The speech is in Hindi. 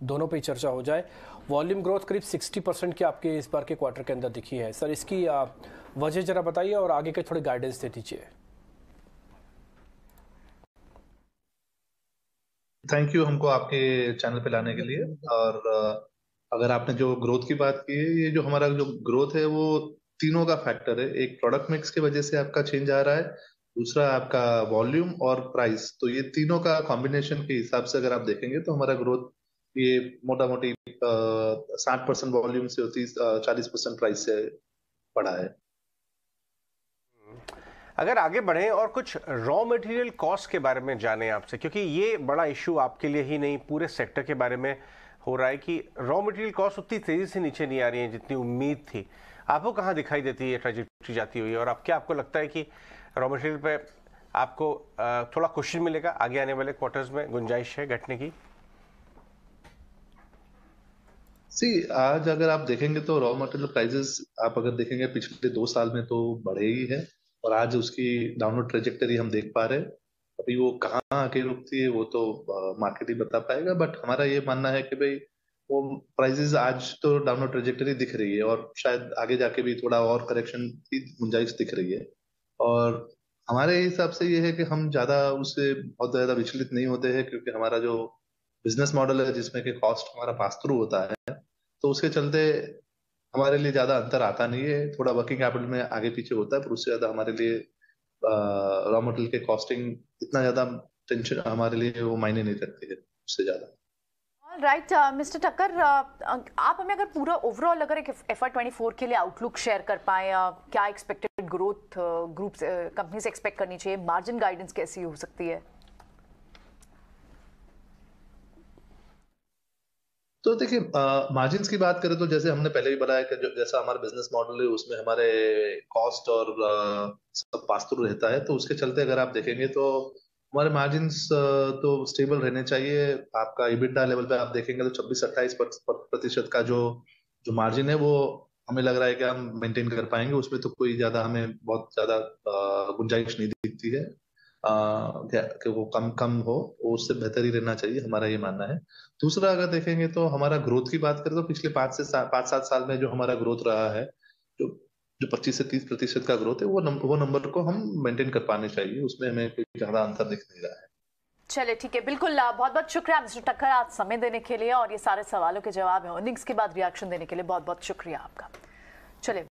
दोनों पे चर्चा हो जाए। वॉल्यूम ग्रोथ करीब 60% की आपके इस बार के क्वार्टर के अंदर दिखी है। सर, इसकी वजह जरा बताइए और आगे के थोड़े गाइडेंस दे दीजिए। थैंक यू हमको आपके चैनल पे लाने के लिए। और अगर आपने जो ग्रोथ की बात की है, ये जो हमारा जो ग्रोथ है वो तीनों का फैक्टर है। एक प्रोडक्ट मिक्स की वजह से आपका चेंज आ रहा है, दूसरा आपका वॉल्यूम और प्राइस। तो ये तीनों का कॉम्बिनेशन के हिसाब से अगर आप देखेंगे तो हमारा ग्रोथ ये मोटा मोटी 60% वॉल्यूम से होती, 40% प्राइस से बढ़ा है। अगर आगे बढ़ें और कुछ रॉ मटेरियल कॉस्ट के बारे में जानें आपसे, क्योंकि ये बड़ा इशू आपके लिए ही नहीं पूरे सेक्टर के बारे में हो रहा है कि रॉ मटेरियल कॉस्ट उतनी तेजी से नीचे नहीं आ रही है जितनी उम्मीद थी। आपको कहाँ दिखाई देती है ट्रैजेक्टरी जाती हुई, और अब क्या आपको लगता है कि रॉ मटेरियल पे आपको थोड़ा क्वेश्चन मिलेगा आगे आने वाले क्वार्टर्स में, गुंजाइश है घटने की? आज अगर आप देखेंगे तो रॉ मटेरियल प्राइसेस आप अगर देखेंगे पिछले 2 साल में तो बढ़े ही है, और आज उसकी डाउनवर्ड ट्रेजेक्टरी हम देख पा रहे हैं। अभी वो कहाँ आके रुकती है वो तो मार्केट ही बता पाएगा, बट हमारा ये मानना है कि भाई वो प्राइसेस आज तो डाउनवर्ड ट्रेजेक्टरी दिख रही है, और शायद आगे जाके भी थोड़ा और करेक्शन की गुंजाइश दिख रही है। और हमारे हिसाब से ये है कि हम ज्यादा उससे बहुत ज्यादा विचलित नहीं होते हैं, क्योंकि हमारा जो बिजनेस मॉडल है जिसमें कि कॉस्ट हमारा पास थ्रू होता है, तो उसके चलते हमारे लिए ज्यादा अंतर आता नहीं है। थोड़ा वर्किंग कैपिटल में आगे पीछे होता है, पर उससे ज्यादा हमारे लिए रॉ मटेरियल के कॉस्टिंग इतना ज्यादा टेंशन हमारे लिए वो मायने नहीं रखती है उससे ज्यादा। राइट मिस्टर ठक्कर, आप हमें अगर पूरा ओवरऑल अगर एक FY24 के लिए आउटलुक शेयर कर पाए, क्या एक्सपेक्टेड ग्रोथ ग्रुप कंपनी से एक्सपेक्ट करनी चाहिए, मार्जिन गाइडेंस कैसी हो सकती है? तो देखिए, मार्जिन्स की बात करें तो जैसे हमने पहले भी बताया कि जैसा हमारा बिजनेस मॉडल है उसमें हमारे कॉस्ट और सब पास थ्रू रहता है, तो उसके चलते अगर आप देखेंगे तो हमारे मार्जिन्स तो स्टेबल रहने चाहिए। आपका इबिटा लेवल पे आप देखेंगे तो 26-28% का जो जो मार्जिन है वो हमें लग रहा है कि हम मेंटेन कर पाएंगे। उसमें तो कोई ज्यादा हमें बहुत ज्यादा गुंजाइश नहीं दिखती है कि वो कम कम हो, वो उससे बेहतर ही रहना चाहिए, हमारा ये मानना है। दूसरा अगर देखेंगे तो हमारा ग्रोथ की बात करें तो पिछले 5 से 7 साल में जो हमारा ग्रोथ रहा है, जो जो 25 से 30% का ग्रोथ है, वो नंबर को हम मेंटेन कर पाने चाहिए। उसमें हमें कोई ज्यादा अंतर दिख नहीं रहा है। चलिए ठीक है, बिल्कुल। बहुत बहुत शुक्रिया मिस्टर ठक्कर आज समय देने के लिए और ये सारे सवालों के जवाब अर्निंग्स के बाद रिएक्शन देने के लिए बहुत बहुत शुक्रिया आपका। चलिए।